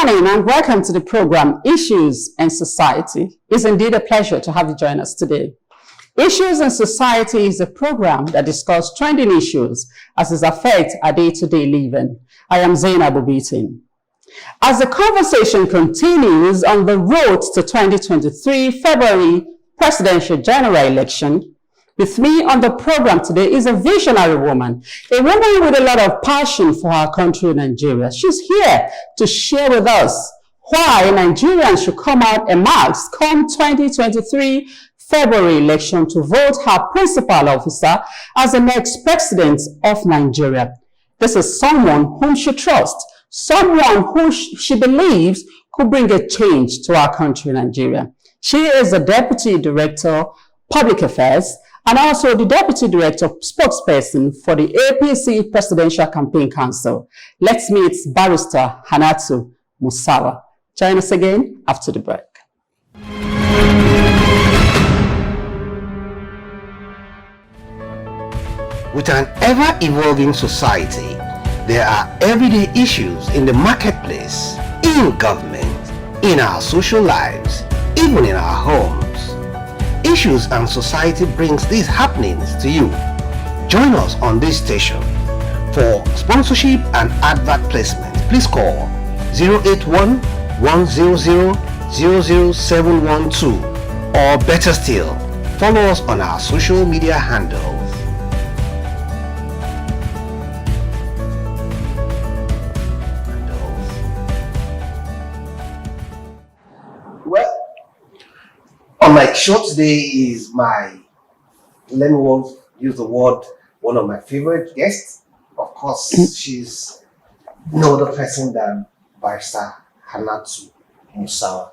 morning and welcome to the program Issues and Society. It's indeed a pleasure to have you join us today. Issues and Society is a program that discusses trending issues as it affects our day-to-day living. I am Zainab Obitin. As the conversation continues on the road to 2023 February presidential general election, with me on the program today is a visionary woman, a woman with a lot of passion for our country, Nigeria. She's here to share with us why Nigerians should come out en masse come 2023 February election to vote her principal officer as the next president of Nigeria. This is someone whom she trusts, someone who she believes could bring a change to our country, Nigeria. She is the Deputy Director, Public Affairs, and also the Deputy Director, Spokesperson for the APC Presidential Campaign Council. Let's meet Barrister Hannatu Musawa. Join us again after the break. With an ever-evolving society, there are everyday issues in the marketplace, in government, in our social lives, even in our homes. Issues and Society brings these happenings to you. Join us on this station. For sponsorship and advert placement, please call 081-100-00712, or better still, follow us on our social media handles. On my show today is let me use the word, one of my favorite guests. Of course, she's no other person than Barrister Hannatu Musawa.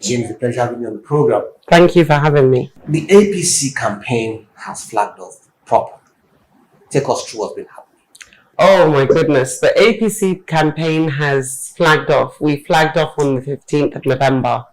Jim, it's a pleasure having you on the program. Thank you for having me. The APC campaign has flagged off proper. Take us through what's been happening. Oh my goodness, the APC campaign has flagged off. We flagged off on the 15th of November.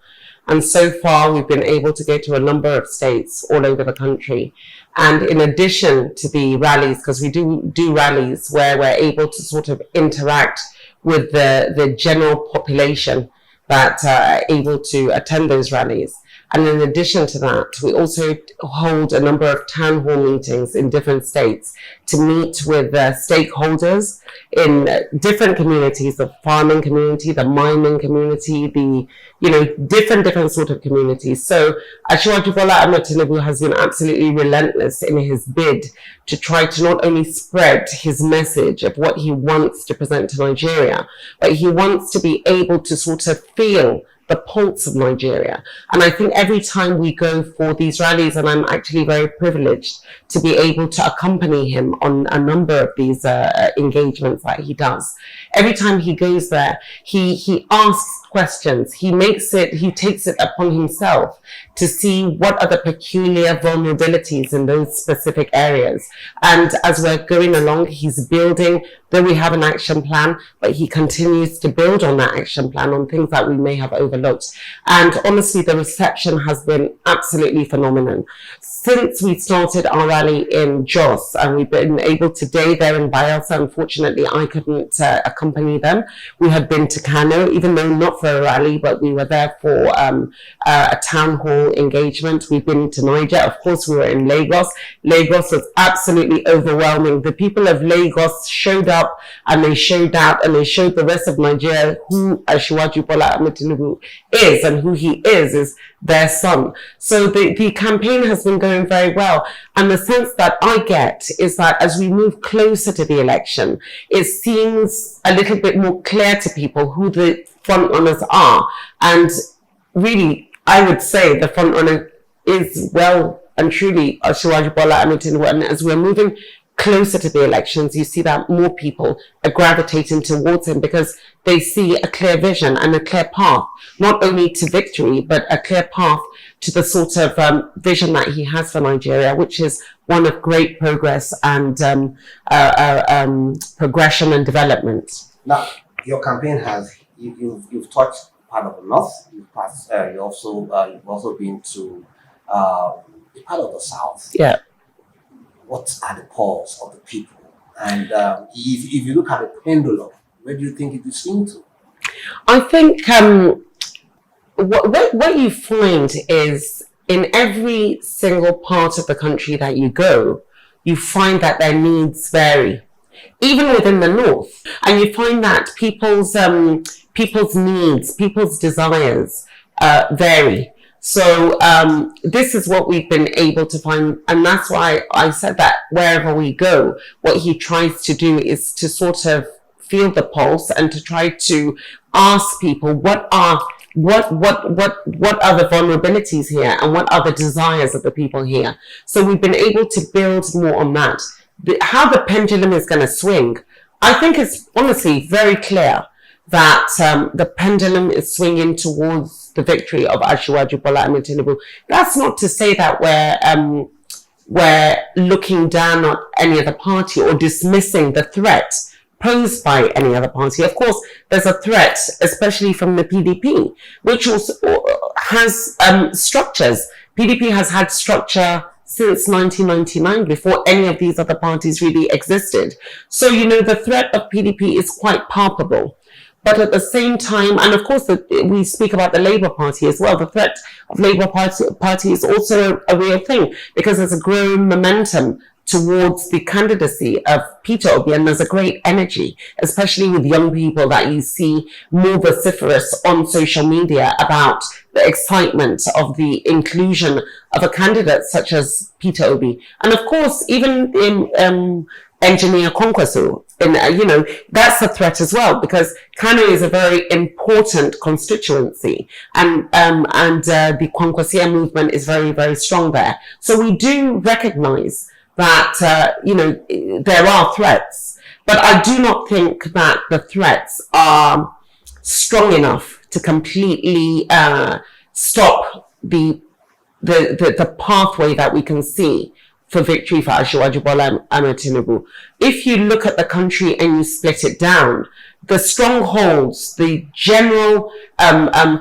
And so far, we've been able to go to a number of states all over the country. And in addition to the rallies, because we do rallies where we're able to sort of interact with the general population that are able to attend those rallies. And in addition to that, we also hold a number of town hall meetings in different states to meet with stakeholders in different communities, the farming community, the mining community, different sort of communities. So Asiwaju Bola Ahmed Tinubu has been absolutely relentless in his bid to try to not only spread his message of what he wants to present to Nigeria, but he wants to be able to sort of feel the pulse of Nigeria. And I think every time we go for these rallies, and I'm actually very privileged to be able to accompany him on a number of these engagements that he does. Every time he goes there, he asks questions. He takes it upon himself to see what are the peculiar vulnerabilities in those specific areas. And as we're going along, he's building, though we have an action plan, but he continues to build on that action plan on things that we may have overlooked. And honestly, the reception has been absolutely phenomenal. Since we started our rally in Jos, and we've been able today there in Bayelsa, unfortunately I couldn't accompany them. We had been to Kano, even though not for a rally, but we were there for a town hall engagement. We've been to Niger. Of course, we were in Lagos. Lagos was absolutely overwhelming. The people of Lagos showed up and they showed out and they showed the rest of Nigeria who Asiwaju Bola Ahmed Tinubu is, and who he is their son. So the campaign has been going very well. And the sense that I get is that as we move closer to the election, it seems a little bit more clear to people who the front runners are. And really, I would say the front runner is well and truly Asiwaju Bola Ahmed Tinubu. And as we're moving closer to the elections, you see that more people are gravitating towards him because they see a clear vision and a clear path, not only to victory, but a clear path to the sort of vision that he has for Nigeria, which is one of great progress and progression and development. Now, your campaign you've touched part of the north. You've also been to part of the south. Yeah. What are the pulse of the people? And if you look at the pendulum, where do you think it is swing to? I think what you find is in every single part of the country that you go, you find that their needs vary, even within the north, and you find that people's needs, people's desires vary. So this is what we've been able to find, and that's why I said that wherever we go, what he tries to do is to sort of feel the pulse and to try to ask people what are the vulnerabilities here and what are the desires of the people here. So we've been able to build more on that. How the pendulum is going to swing, I think it's honestly very clear that the pendulum is swinging towards the victory of Asiwaju Bola Ahmed Tinubu. That's not to say that we're looking down on any other party or dismissing the threat posed by any other party. Of course, there's a threat, especially from the PDP, which also has structures. PDP has had structure since 1999, before any of these other parties really existed. So, the threat of PDP is quite palpable. But at the same time, and of course we speak about the Labour Party as well, the threat of Labour Party is also a real thing, because there's a growing momentum towards the candidacy of Peter Obi, and there's a great energy, especially with young people, that you see more vociferous on social media about the excitement of the inclusion of a candidate such as Peter Obi. And of course, even in Engineer Kwankwaso, that's a threat as well, because Kano is a very important constituency, and the Kwankwasia movement is very, very strong there. So we do recognize that, there are threats, but I do not think that the threats are strong enough to completely stop the pathway that we can see for victory for Asiwaju Bola Ahmed Tinubu. If you look at the country and you split it down, the strongholds, the general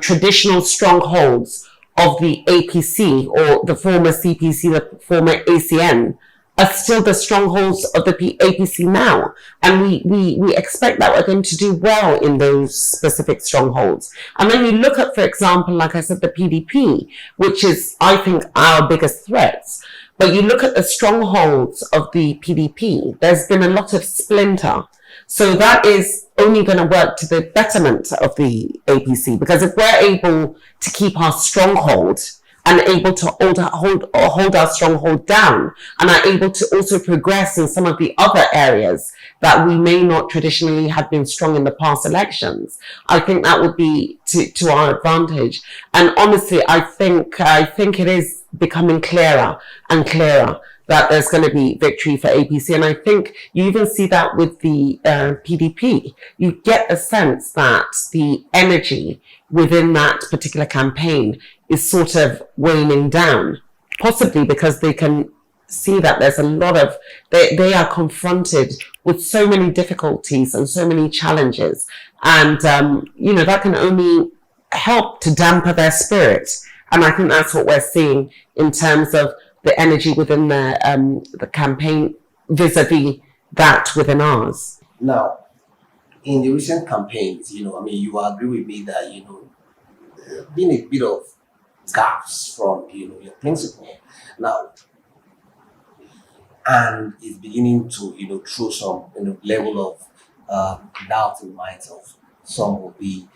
traditional strongholds of the APC, or the former CPC, the former ACN, are still the strongholds of the APC now. And we expect that we're going to do well in those specific strongholds. And then you look at, for example, like I said, the PDP, which is, I think, our biggest threats. But you look at the strongholds of the PDP, there's been a lot of splinter. So that is only going to work to the betterment of the APC, because if we're able to keep our stronghold and able to hold our stronghold down, and are able to also progress in some of the other areas that we may not traditionally have been strong in the past elections, I think that would be to our advantage. And honestly, I think it is becoming clearer and clearer that there's going to be victory for APC. And I think you even see that with the PDP. You get a sense that the energy within that particular campaign is sort of waning down, possibly because they can see that there's a lot of, they are confronted with so many difficulties and so many challenges. And, that can only help to damper their spirit. And I think that's what we're seeing in terms of the energy within the campaign vis-a-vis that within ours. Now, in the recent campaigns, you agree with me that, been a bit of gaps from, your principle now, and it's beginning to, throw some, level of doubt in the minds of some of the,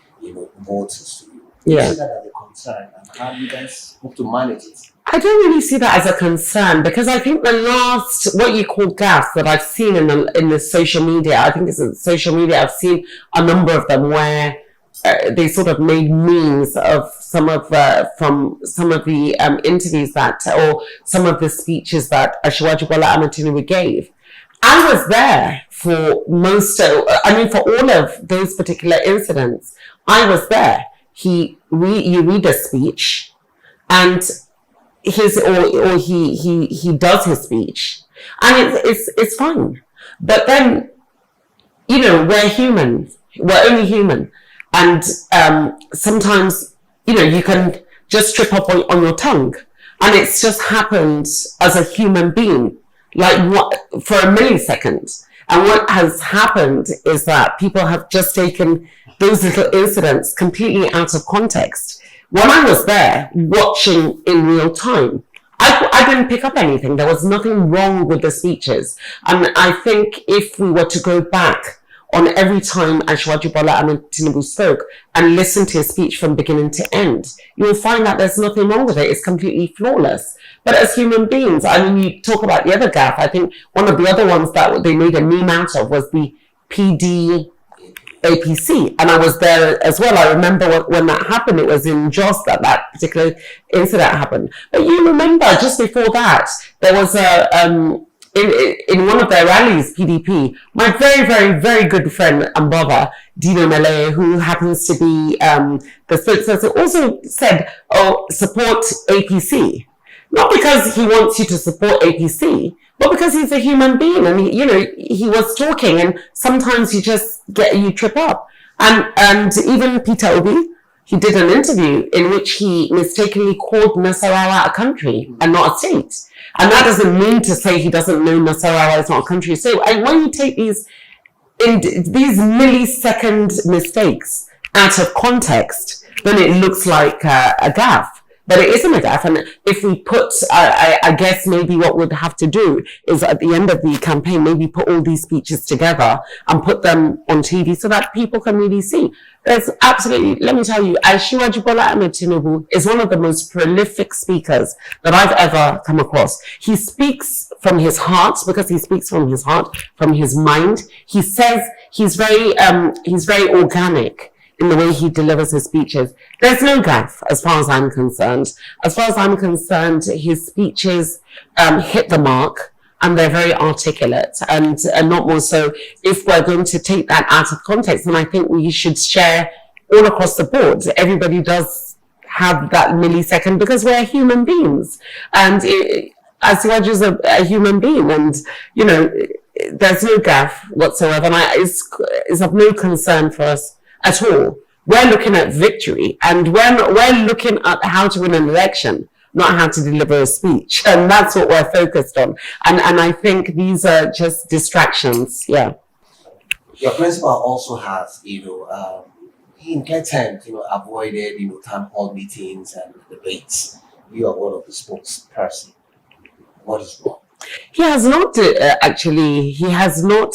voters to you. Yeah. You see that as a concern, and how do you guys hope to manage it? I don't really see that as a concern, because I think the last, what you call gaffes that I've seen in the social media, I think it's in social media, I've seen a number of them where they sort of made memes of from some of the interviews or some of the speeches that Asiwaju Bola Ahmed Tinubu gave. I was there for for all of those particular incidents. I was there. You read a speech, and he does his speech, and it's fine. But then, we're human. We're only human. And sometimes, you can just trip up on your tongue. And it's just happened as a human being, like for a millisecond. And what has happened is that people have just taken those little incidents completely out of context. When I was there watching in real time, I didn't pick up anything. There was nothing wrong with the speeches. And I think if we were to go back on every time Asiwaju Bola Ahmed Tinubu spoke and listen to his speech from beginning to end, you will find that there's nothing wrong with it. It's completely flawless. But as human beings, I mean, you talk about the other gaffe. I think one of the other ones that they made a meme out of was the PD APC, and I was there as well. I remember when that happened. It was in Jos that particular incident happened. But you remember just before that, there was a in one of their rallies, PDP, my very, very, very good friend and brother, Dino Mele, who happens to be the spokesperson, also said, "Oh, support APC." Not because he wants you to support APC, but because he's a human being, and he was talking, and sometimes you trip up. And even Peter Obi, he did an interview in which he mistakenly called Nasarawa a country and not a state. And that doesn't mean to say he doesn't know Nasarawa is not a country. So when you take these millisecond mistakes out of context, then it looks like a gaffe. But it isn't a gaffe. And if we put, I guess maybe what we'd have to do is at the end of the campaign, maybe put all these speeches together and put them on TV so that people can really see. There's absolutely, let me tell you, Asiwaju Bola Ahmed Tinubu is one of the most prolific speakers that I've ever come across. He speaks from his heart, because he speaks from his heart, from his mind. He says he's very organic in the way he delivers his speeches. There's no gaffe as far as I'm concerned. As far as I'm concerned, his speeches hit the mark, and they're very articulate, and not more so. If we're going to take that out of context, then I think we should share all across the board. Everybody does have that millisecond because we're human beings, and Asiwaju is a human being, and there's no gaffe whatsoever, and it's of no concern for us at all. We're looking at victory, and we're looking at how to win an election, not how to deliver a speech. And that's what we're focused on. And I think these are just distractions. Yeah. Your principal also has, he in good times, avoided, town hall meetings and debates. You are one of the spokesperson. What is wrong? He has not actually. He has not.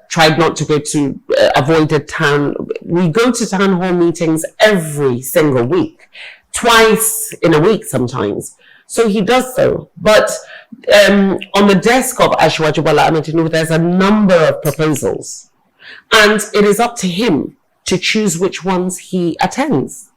Tried not to go to avoided town. We go to town hall meetings every single week, twice in a week sometimes. So he does so. But on the desk of Asiwaju Bola Ahmed Tinubu, there's a number of proposals, and it is up to him to choose which ones he attends.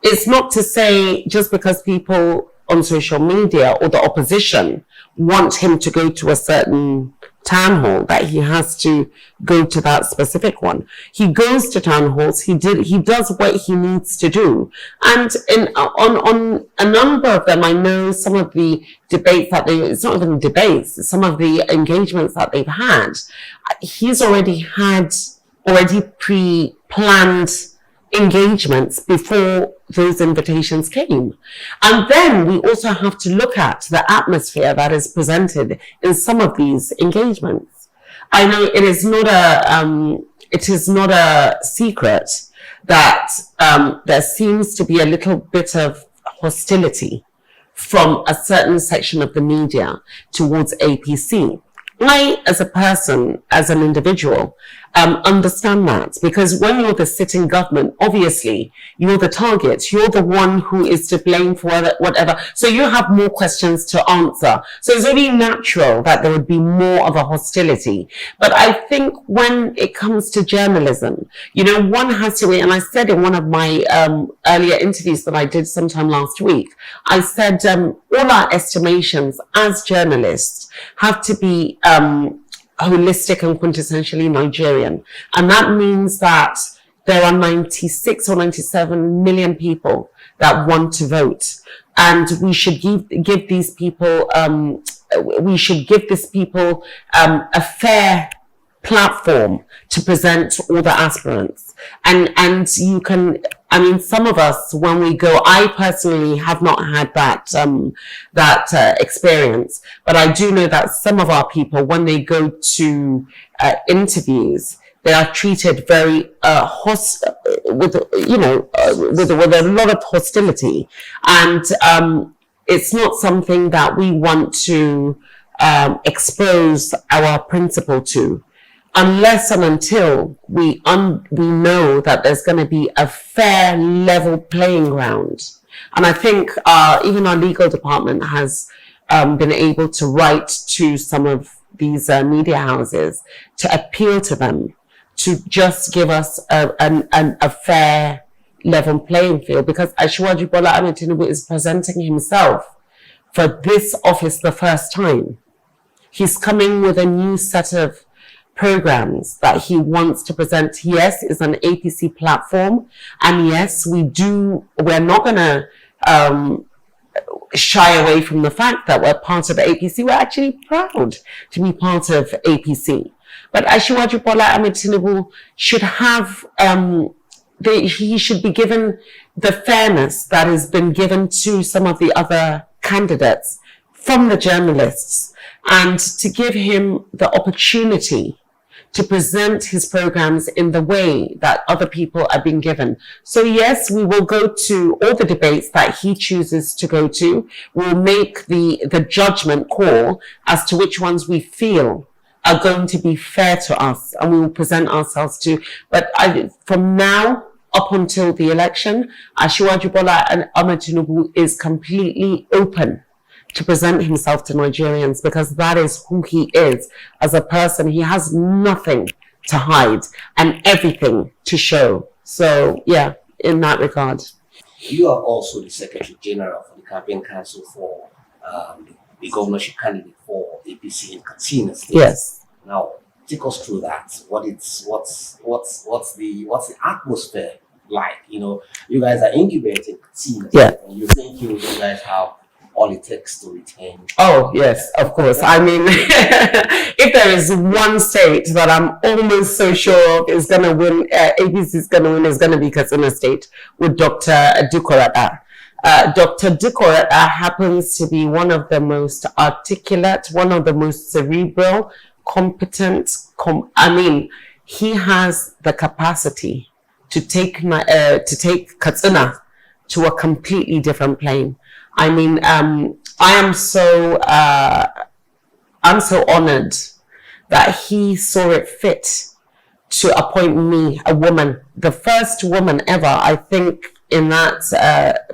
It's not to say just because people on social media or the opposition want him to go to a certain town hall that he has to go to that specific one. He goes to town halls. He does what he needs to do. And on a number of them, I know some of the debates it's not even debates, some of the engagements that they've had, he's already pre-planned engagements before those invitations came. And then we also have to look at the atmosphere that is presented in some of these engagements. I know it is not a secret that there seems to be a little bit of hostility from a certain section of the media towards APC. I, as a person, as an individual, understand that, because when you're the sitting government, obviously you're the target, you're the one who is to blame for whatever. So you have more questions to answer. So it's only natural that there would be more of a hostility. But I think when it comes to journalism, one has to wait. And I said in one of my earlier interviews that I did sometime last week, I said all our estimations as journalists have to be holistic and quintessentially Nigerian. And that means that there are 96 or 97 million people that want to vote. And we should give these people, a fair platform to present all the aspirants. And you can I mean, some of us, when we go, I personally have not had that experience, but I do know that some of our people, when they go to interviews, they are treated very with a lot of hostility, and it's not something that we want to expose our principal to, unless and until we know that there's going to be a fair, level playing ground. And I think even our legal department has been able to write to some of these media houses to appeal to them to just give us a fair, level playing field, because Asiwaju Bola Ahmed Tinubu is presenting himself for this office the first time. He's coming with a new set of programs that he wants to present. Yes, it's an APC platform, and yes, we're not going to shy away from the fact that we're part of APC. We're actually proud to be part of APC. But Asiwaju Bola Ahmed Tinubu should have, he should be given the fairness that has been given to some of the other candidates from the journalists, and to give him the opportunity to present his programs in the way that other people are being given. So yes, we will go to all the debates that he chooses to go to. We'll make the judgment call as to which ones we feel are going to be fair to us, and we will present ourselves to. But from now up until the election, Asiwaju Bola Ahmed Tinubu is completely open to present himself to Nigerians, because that is who he is as a person. He has nothing to hide and everything to show. So yeah, in that regard. You are also the Secretary General for the Campaign Council for the governorship candidate for APC in Katsina State. Yes. Now, take us through that. What's the atmosphere like? You know, you guys are incubating Katsina State, and you think you guys have all it takes to retain. Oh, yes, of course. I mean, if there is one state that I'm almost so sure is going to win, APC is going to win, is going to be Katsina State with Dr. Dukorata. Dr. Dukorata happens to be one of the most articulate, one of the most cerebral, competent, he has the capacity to take Katsina to a completely different plane. I mean, I'm so honored that he saw it fit to appoint me, a woman, the first woman ever, I think, in that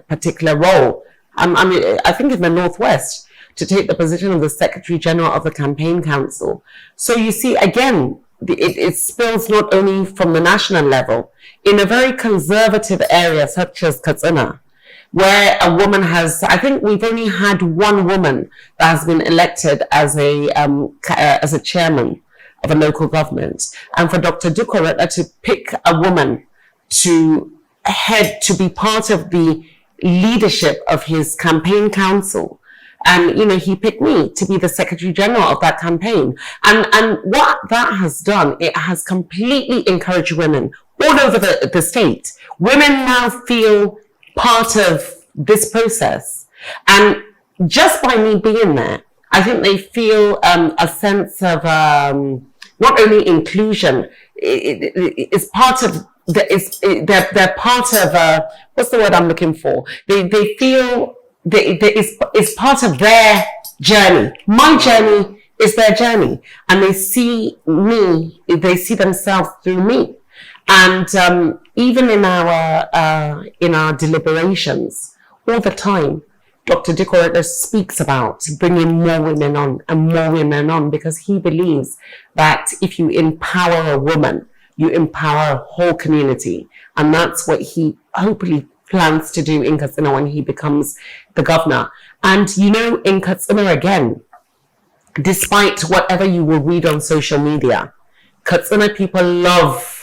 particular role. I think in the Northwest, to take the position of the Secretary General of the Campaign Council. So you see, again, it spills not only from the national level, in a very conservative area such as Katsina, where a woman has, I think we've only had one woman that has been elected as a chairman of a local government. And for Dr. Dukorata to pick a woman to be part of the leadership of his campaign council, and, you know, he picked me to be the Secretary General of that campaign. And what that has done, it has completely encouraged women all over the state. Women now feel part of this process, and just by me being there, I think they feel a sense of not only inclusion. It's part of they're part of what's the word I'm looking for? They feel it's part of their journey. My journey is their journey, and they see me. They see themselves through me. And even in our deliberations, all the time, Dr. Dukorata speaks about bringing more women on and more women on, because he believes that if you empower a woman, you empower a whole community. And that's what he hopefully plans to do in Katsina when he becomes the governor. And, you know, in Katsina again, despite whatever you will read on social media, Katsina people love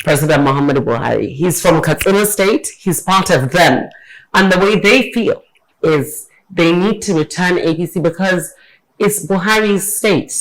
President Muhammadu Buhari. He's from Katsina State. He's part of them. And the way they feel is they need to return APC, because is Buhari's state.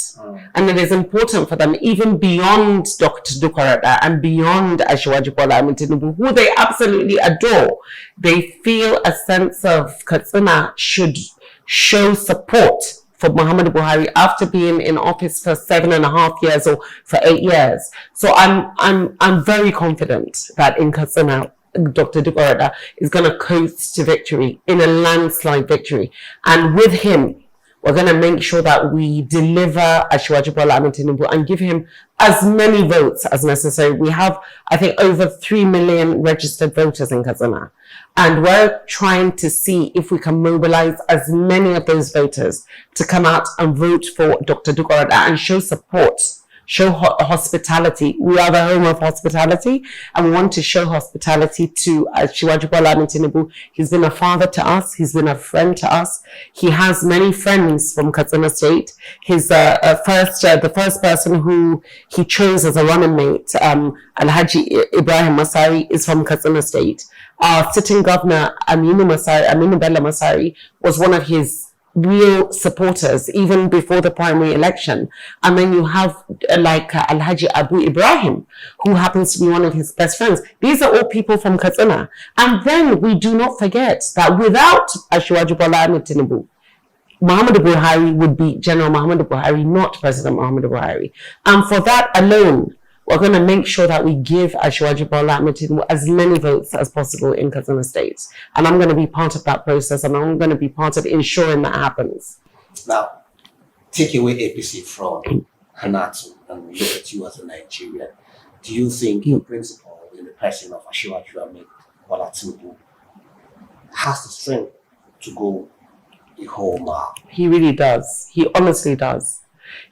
And it is important for them, even beyond Dr. Dukarada and beyond Asiwaju Bola Ahmed Tinubu, who they absolutely adore. They feel a sense of Katsina should show support for Muhammadu Buhari after being in office for 7.5 years or for 8 years. So I'm very confident that in Katsina, Dr. Dukarada is going to coast to victory in a landslide victory. And with him, we're going to make sure that we deliver Asiwaju Bola Ahmed Tinubu and give him as many votes as necessary. We have, I think, over 3 million registered voters in Katsina. And we're trying to see if we can mobilize as many of those voters to come out and vote for Dr. Dukarada and show support, show hospitality. We are the home of hospitality, and we want to show hospitality to Asiwaju Bola Ahmed Tinubu. He's been a father to us. He's been a friend to us. He has many friends from Katsina State. He's the first person who he chose as a running mate, Alhaji Ibrahim Masari, is from Katsina State. Our sitting governor, Aminu Bello Masari, was one of his real supporters even before the primary election. And then you have Alhaji Abu Ibrahim, who happens to be one of his best friends. These are all people from Katsina. And then we do not forget that without Asiwaju Bola Ahmed Tinubu, Muhammadu Buhari would be General Muhammadu Buhari, not President Muhammadu Buhari. And for that alone, we're going to make sure that we give Asiwaju Bola Ahmed Tinubu as many votes as possible in Katsina State. And I'm going to be part of that process, and I'm going to be part of ensuring that happens. Now, take away APC from Hannatu and look at you as a Nigerian. Do you think your principal in the person of Asiwaju Bola Ahmed Tinubu has the strength to go the whole mile? He really does. He honestly does.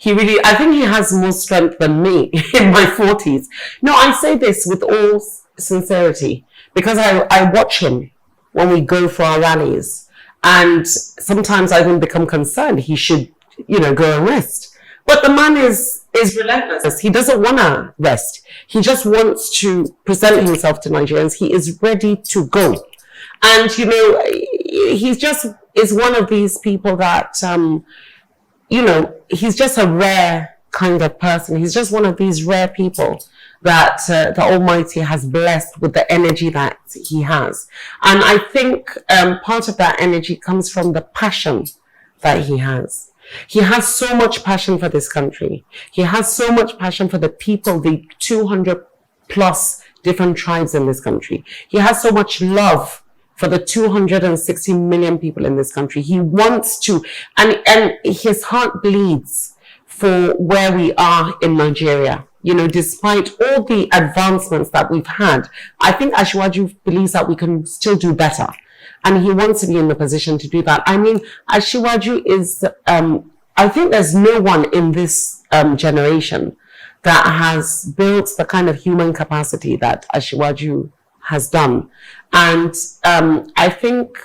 I think he has more strength than me in my 40s. No, I say this with all sincerity because I watch him when we go for our rallies, and sometimes I even become concerned he should, go and rest. But the man is relentless. He doesn't want to rest. He just wants to present himself to Nigerians. He is ready to go. And, he's just is one of these people that, he's just a rare kind of person. He's just one of these rare people that the Almighty has blessed with the energy that he has. And I think part of that energy comes from the passion that he has. He has so much passion for this country. He has so much passion for the people, the 200 plus different tribes in this country. He has so much love for the 260 million people in this country. He wants to, and his heart bleeds for where we are in Nigeria. Despite all the advancements that we've had, I think Asiwaju believes that we can still do better. And he wants to be in the position to do that. I mean, Asiwaju is, I think there's no one in this generation that has built the kind of human capacity that Asiwaju has done. And I think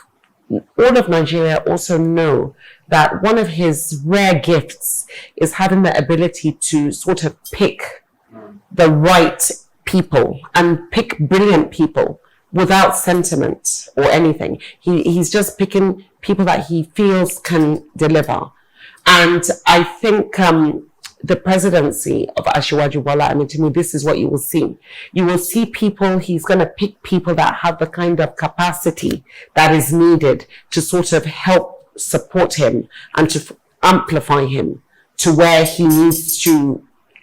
all of Nigeria also know that one of his rare gifts is having the ability to sort of pick the right people and pick brilliant people without sentiment or anything. He's just picking people that he feels can deliver. And I think the presidency of Asiwaju Bola Ahmed Tinubu, this is what you will see. You will see people, he's going to pick people that have the kind of capacity that is needed to sort of help support him and to amplify him to where he needs to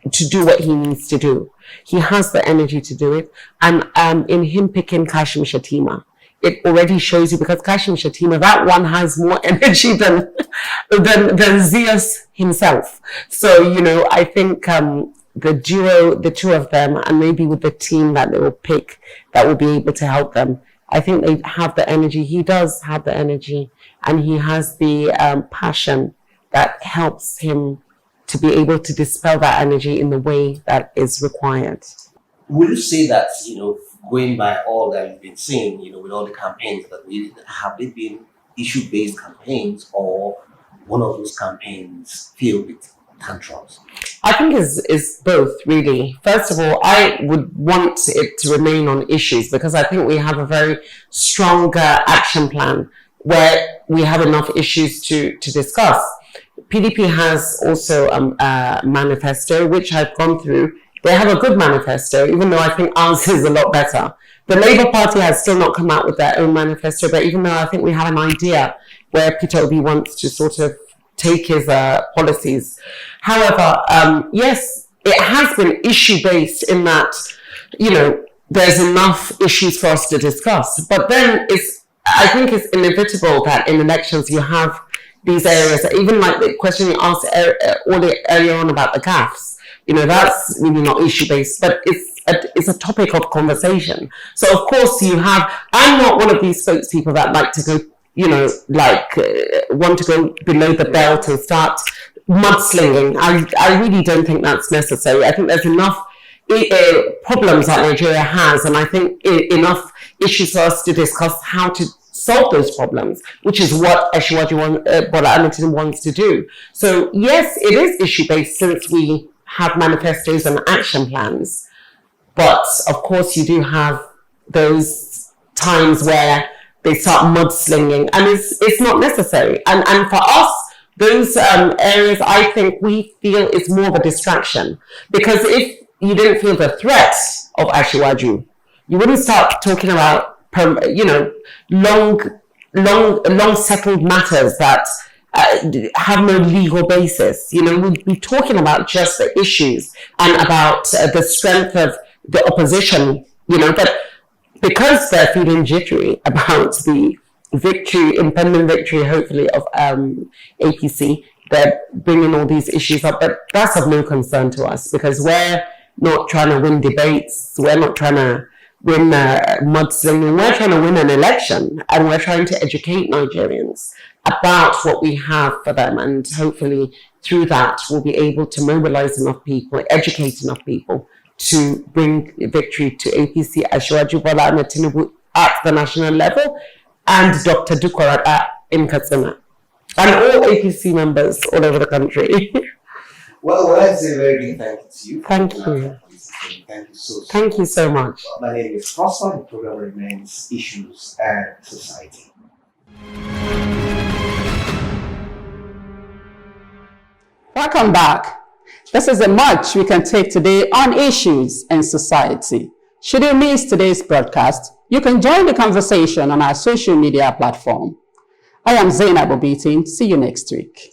do what he needs to do. He has the energy to do it. And in him picking Kashim Shettima, it already shows you, because Kashim Shettima, that one has more energy than Zeus himself. So, I think the duo, the two of them, and maybe with the team that they will pick that will be able to help them, I think they have the energy. He does have the energy, and he has the passion that helps him to be able to dispel that energy in the way that is required. Would you say that, going by all that you've been seeing, with all the campaigns that have they been issue-based campaigns, or one of those campaigns filled with tantrums? I think it's both, really. First of all, I would want it to remain on issues, because I think we have a very strong action plan where we have enough issues to discuss. PDP has also a manifesto, which I've gone through. They have a good manifesto, even though I think ours is a lot better. The Labour Party has still not come out with their own manifesto, but even though I think we have an idea where Peter Obi wants to sort of take his policies. However, yes, it has been issue-based in that, there's enough issues for us to discuss. But then I think it's inevitable that in elections you have these areas, even like the question you asked earlier on about the gaffes, that's really not issue-based, but it's a topic of conversation. So of course I'm not one of these spokespeople that like to go, want to go below the belt and start mudslinging. I really don't think that's necessary. I think there's enough problems that Nigeria has, and I think enough issues for us to discuss how to solve those problems, which is what Asiwaju Bola Ahmed Tinubu wants to do. So yes, it is issue-based since we have manifestos and action plans. But of course you do have those times where they start mudslinging, and it's not necessary. And for us, those areas, I think we feel is more of a distraction. Because if you didn't feel the threat of Asiwaju, you wouldn't start talking about long settled matters that have no legal basis. We'd be talking about just the issues and about the strength of the opposition, but because they're feeling jittery about the impending victory, hopefully, of APC, they're bringing all these issues up, but that's of no concern to us because we're not trying to win debates, we're not trying to win mudslinging, we're trying to win an election, and we're trying to educate Nigerians about what we have for them, and hopefully through that we'll be able to mobilize enough people, educate enough people to bring victory to APC, Asiwaju Bola Ahmed Tinubu at the national level, and Dr. Dukwara in Katsina, and all APC members all over the country. Well, I'd say a very big thank you to you. Thank you. Thank you so much. Thank you so much. My name is Prosper. The program remains Issues and Society. Welcome back. This is a much we can take today on issues and society. Should you miss today's broadcast, you can join the conversation on our social media platform. I am Zainab Obitin. See you next week.